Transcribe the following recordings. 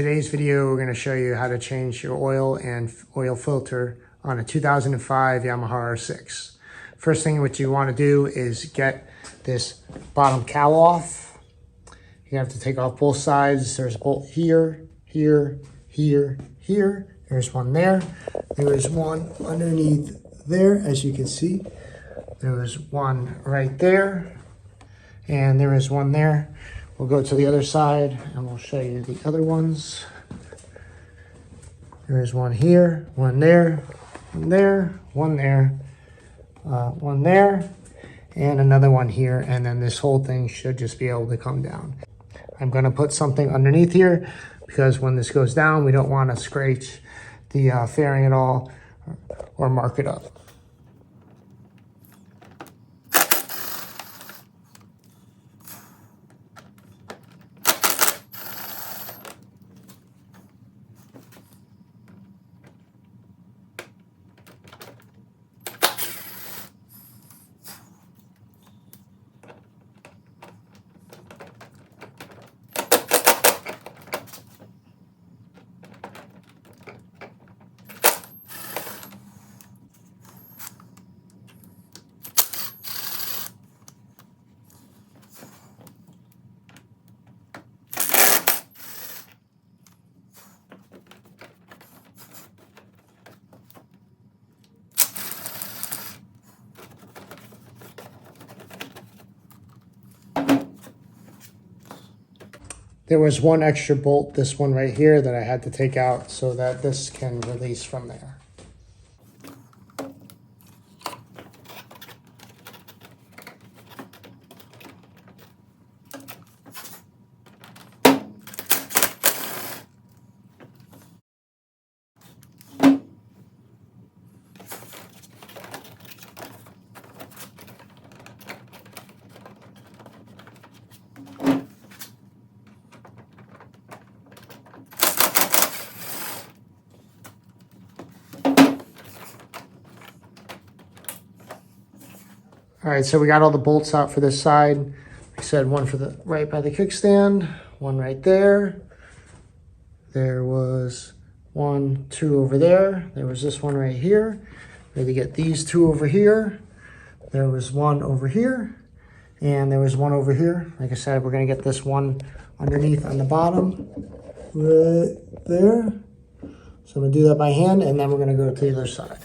today's video, we're going to show you how to change your oil and oil filter on a 2005 Yamaha R6. First thing what you want to do is get this bottom cowl off. You have to take off both sides. There's a bolt here, here, here, here. There's one there. There is one underneath there, as you can see. There is one right there, and there is one there. We'll go to the other side and we'll show you the other ones. There is one here, one there, one there, one there, one there, and another one here. And then this whole thing should just be able to come down. I'm going to put something underneath here because when this goes down, we don't want to scratch the fairing at all or mark it up. There was one extra bolt, this one right here, that I had to take out so that this can release from there. All right, so we got all the bolts out for this side. Like I said, one for the right by the kickstand, one right there. There was one, two over there. There was this one right here. We had to get these two over here. There was one over here, and there was one over here. Like I said, we're gonna get this one underneath on the bottom, right there. So I'm gonna do that by hand, and then we're gonna go to the other side.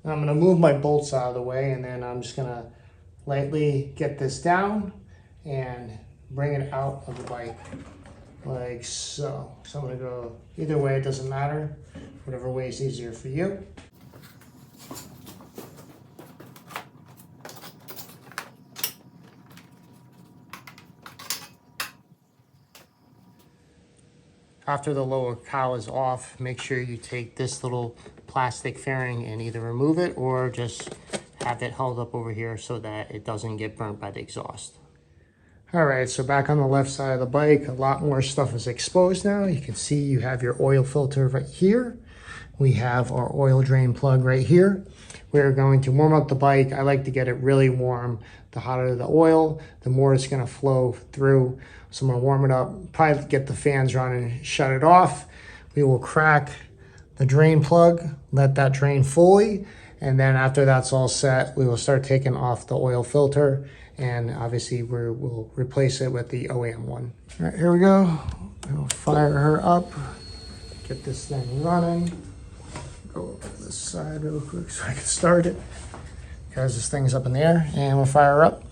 I'm gonna move my bolts out of the way, and then I'm just gonna lightly get this down and bring it out of the bike, like so. So I'm gonna go either way, it doesn't matter, whatever way is easier for you. After the lower cowl is off, make sure you take this little plastic fairing and either remove it or just have it held up over here so that it doesn't get burnt by the exhaust. All right, so back on the left side of the bike, a lot more stuff is exposed now. You can see you have your oil filter right here. We have our oil drain plug right here. We're going to warm up the bike. I like to get it really warm. The hotter the oil, the more it's gonna flow through. So I'm gonna warm it up, probably get the fans running, shut it off. We will crack the drain plug, let that drain fully, and then after that's all set, we will start taking off the oil filter, and obviously we'll replace it with the OEM one. All right, here we go. We'll fire her up, get this thing running. Go over to this side real quick so I can start it. Because this thing's up in the air, and we'll fire up.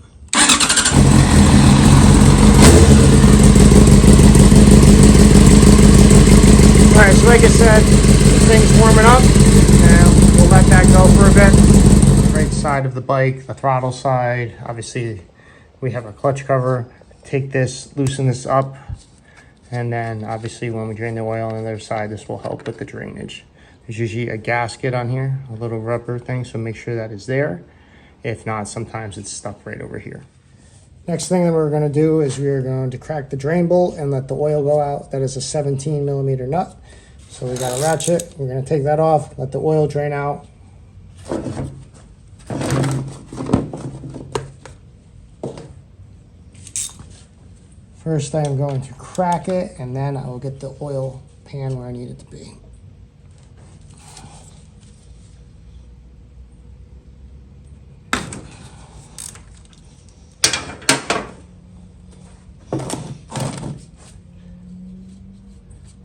Alright, so like I said, the thing's warming up, and we'll let that go for a bit. Right side of the bike, the throttle side, obviously we have our clutch cover. Take this, loosen this up, and then obviously when we drain the oil on the other side, this will help with the drainage. There's usually a gasket on here, a little rubber thing, so make sure that is there. If not, sometimes it's stuck right over here. Next thing that we're going to do is we are going to crack the drain bolt and let the oil go out. That is a 17mm nut. So we got a ratchet. We're going to take that off, let the oil drain out. First I am going to crack it, and then I will get the oil pan where I need it to be.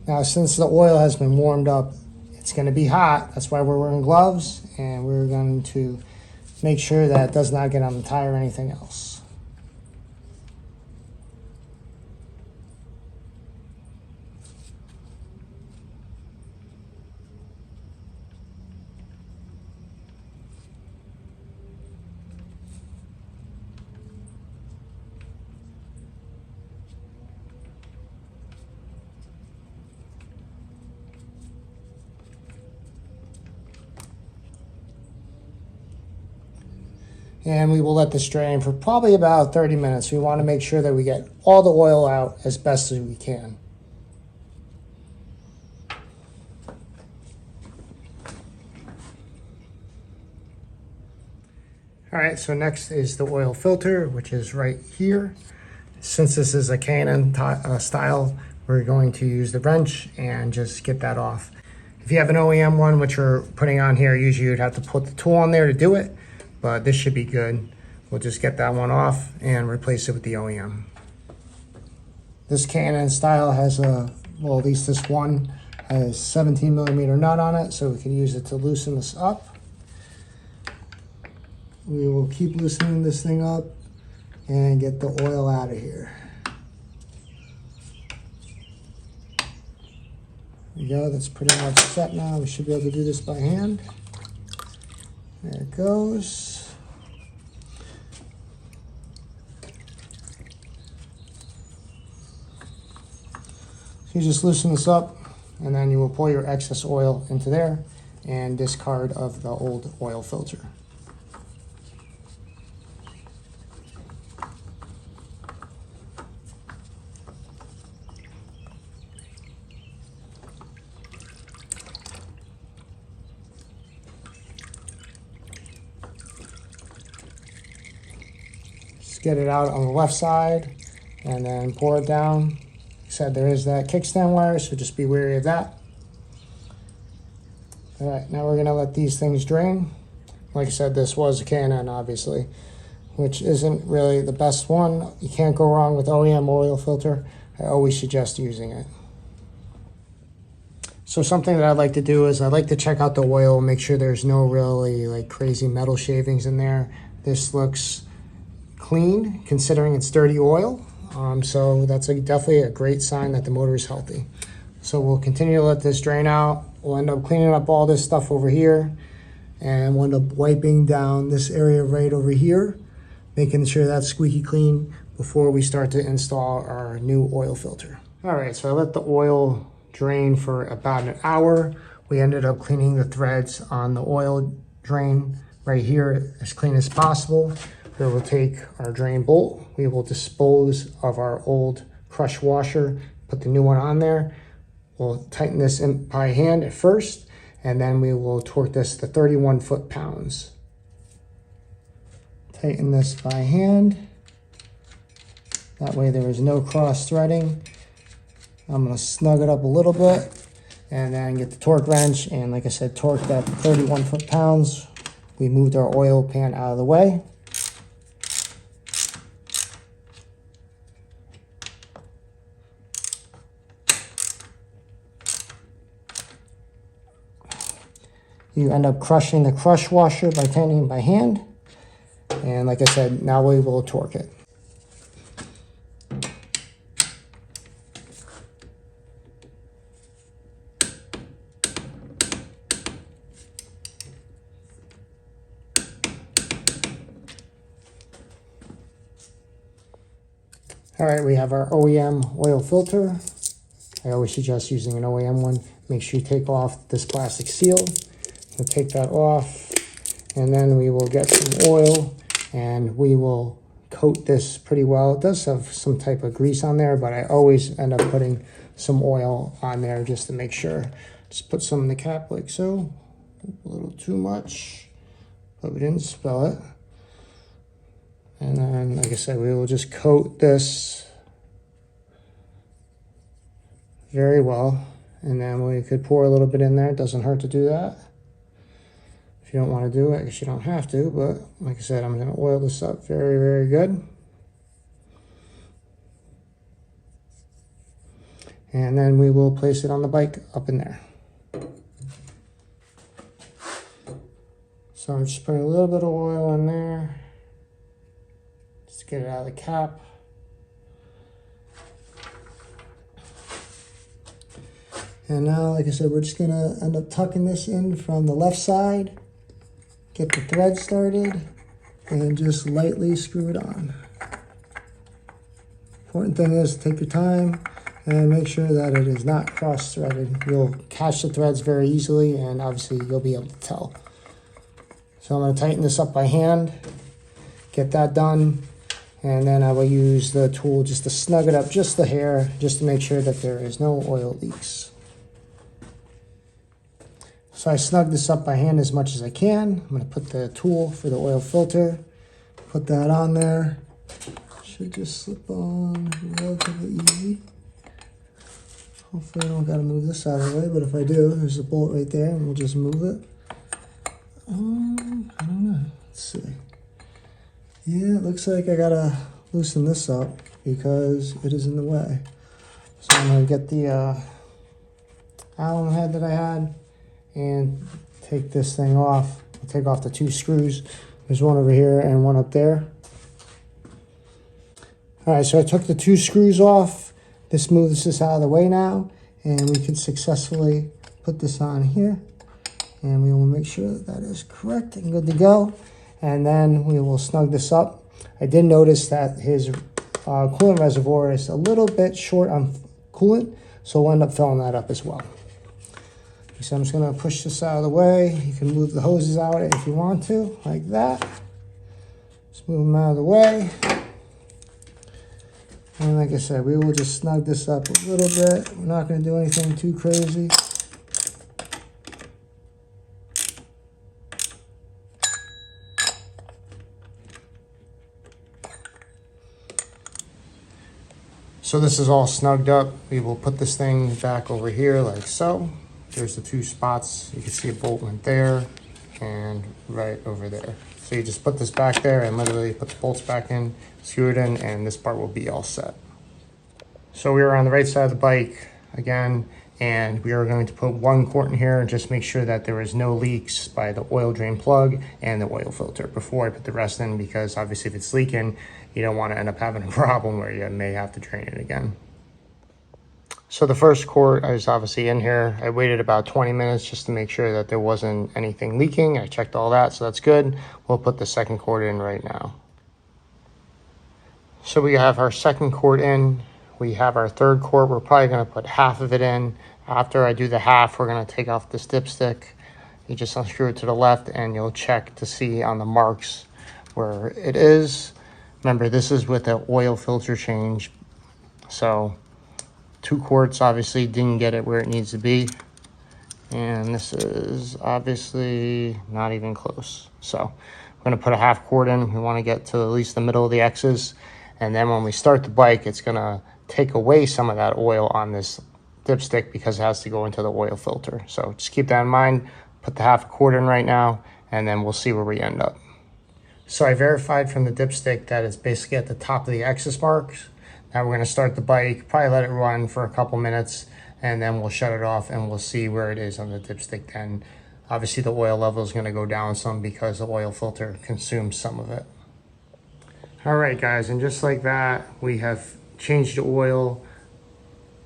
Now, since the oil has been warmed up, it's going to be hot. That's why we're wearing gloves, and we're going to make sure that it does not get on the tire or anything else. And we will let this drain for probably about 30 minutes. We want to make sure that we get all the oil out as best as we can. All right, so next is the oil filter, which is right here. Since this is a K&N style, we're going to use the wrench and just get that off. If you have an OEM one, which we're putting on here, usually you'd have to put the tool on there to do it. But this should be good. We'll just get that one off and replace it with the OEM. This K&N style has a, well, at least this one has 17mm nut on it, so we can use it to loosen this up. We will keep loosening this thing up and get the oil out of here. There we go, that's pretty much set now. We should be able to do this by hand. There it goes. So you just loosen this up, and then you will pull your excess oil into there and discard of the old oil filter. Get it out on the left side and then pour it down. Like I said, there is that kickstand wire, so just be wary of that. All right, now we're gonna let these things drain. Like I said, this was a K&N, obviously, which isn't really the best one. You can't go wrong with OEM oil filter. I always suggest using it. So something that I like to do is I like to check out the oil, make sure there's no really like crazy metal shavings in there. This looks clean considering it's dirty oil, so that's definitely a great sign that the motor is healthy. So we'll continue to let this drain out. We'll end up cleaning up all this stuff over here, and we'll end up wiping down this area right over here, making sure that's squeaky clean before we start to install our new oil filter. All right, so I let the oil drain for about an hour. We ended up cleaning the threads on the oil drain right here as clean as possible. We will take our drain bolt. We will dispose of our old crush washer, put the new one on there. We'll tighten this in by hand at first, and then we will torque this to 31 foot-pounds. Tighten this by hand. That way there is no cross threading. I'm gonna snug it up a little bit and then get the torque wrench, and like I said, torque that 31 foot-pounds. We moved our oil pan out of the way. you end up crushing the crush washer by tightening by hand. And like I said, now we will torque it. All right, we have our OEM oil filter. I always suggest using an OEM one. Make sure you take off this plastic seal. We'll take that off, and then we will get some oil, and we will coat this pretty well. It does have some type of grease on there, but I always end up putting some oil on there just to make sure. Just put some in the cap like so. A little too much, but we didn't spill it. And then, like I said, we will just coat this very well. And then we could pour a little bit in there. It doesn't hurt to do that. If you don't want to do it, I guess you don't have to. But like I said, I'm going to oil this up very, very good. And then we will place it on the bike up in there. So I'm just putting a little bit of oil in there. Get it out of the cap. And now, like I said, we're just gonna end up tucking this in from the left side, get the thread started, and just lightly screw it on. Important thing is to take your time and make sure that it is not cross-threaded. You'll catch the threads very easily, and obviously you'll be able to tell. So I'm gonna tighten this up by hand, get that done. And then I will use the tool just to snug it up just the hair, just to make sure that there is no oil leaks. So I snug this up by hand as much as I can. I'm going to put the tool for the oil filter, put that on there. Should just slip on relatively easy. Hopefully I don't got to move this out of the way, but if I do, there's a bolt right there and we'll just move it. I don't know. Let's see. Yeah, it looks like I gotta loosen this up because it is in the way. So I'm gonna get the Allen head that I had and take this thing off. I'll take off the two screws. There's one over here and one up there. All right, so I took the two screws off. This moves this out of the way now, and we can successfully put this on here. And we will make sure that that is correct and good to go. And then we will snug this up. I did notice that his coolant reservoir is a little bit short on coolant, so we'll end up filling that up as well. So I'm just gonna push this out of the way. You can move the hoses out if you want to, like that. Just move them out of the way. And like I said, we will just snug this up a little bit. We're not gonna do anything too crazy. So this is all snugged up. We will put this thing back over here like so. There's the two spots. You can see a bolt went there and right over there. So you just put this back there and literally put the bolts back in, screw it in, and this part will be all set. So we are on the right side of the bike again, and we are going to put one quart in here and just make sure that there is no leaks by the oil drain plug and the oil filter before I put the rest in, because obviously if it's leaking, you don't want to end up having a problem where you may have to drain it again. So the first quart is obviously in here. I waited about 20 minutes just to make sure that there wasn't anything leaking. I checked all that, so that's good. We'll put the second quart in right now. So we have our second quart in. We have our third quart. We're probably going to put half of it in. After I do the half, we're going to take off this dipstick. You just unscrew it to the left and you'll check to see on the marks where it is. Remember, this is with the oil filter change. So 2 quarts obviously didn't get it where it needs to be. And this is obviously not even close. So we're going to put a half quart in. We want to get to at least the middle of the X's. And then when we start the bike, it's going to take away some of that oil on this dipstick because it has to go into the oil filter. So just keep that in mind. Put the half quart in right now, and then we'll see where we end up. So I verified from the dipstick that it's basically at the top of the X's marks. Now we're going to start the bike, probably let it run for a couple minutes, and then we'll shut it off and we'll see where it is on the dipstick then. Obviously the oil level is going to go down some because the oil filter consumes some of it. All right guys, and just like that, we have changed the oil.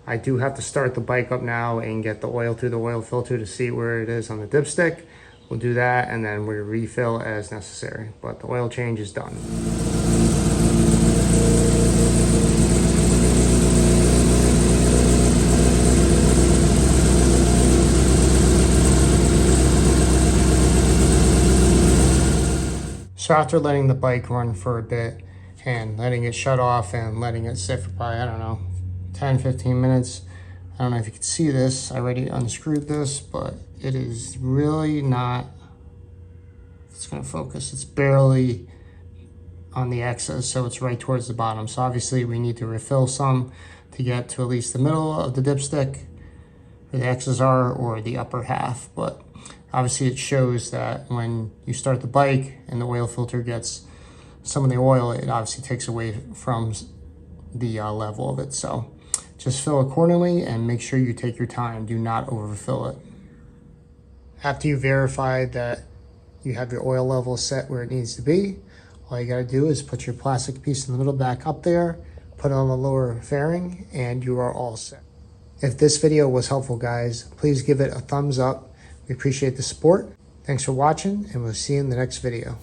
I do have to start the bike up now and get the oil through the oil filter to see where it is on the dipstick. We'll do that and then we refill as necessary, but the oil change is done. So after letting the bike run for a bit and letting it shut off and letting it sit for probably, I don't know, 10-15 minutes. I don't know if you can see this. I already unscrewed this, but it is really not, it's going to focus. It's barely on the X's, so it's right towards the bottom. So obviously we need to refill some to get to at least the middle of the dipstick where the X's are, or the upper half. But obviously it shows that when you start the bike and the oil filter gets some of the oil, it obviously takes away from the level of it. So just fill accordingly and make sure you take your time. Do not overfill it. After you verify that you have your oil level set where it needs to be, all you gotta do is put your plastic piece in the middle back up there, put it on the lower fairing, and you are all set. If this video was helpful, guys, please give it a thumbs up. We appreciate the support. Thanks for watching, and we'll see you in the next video.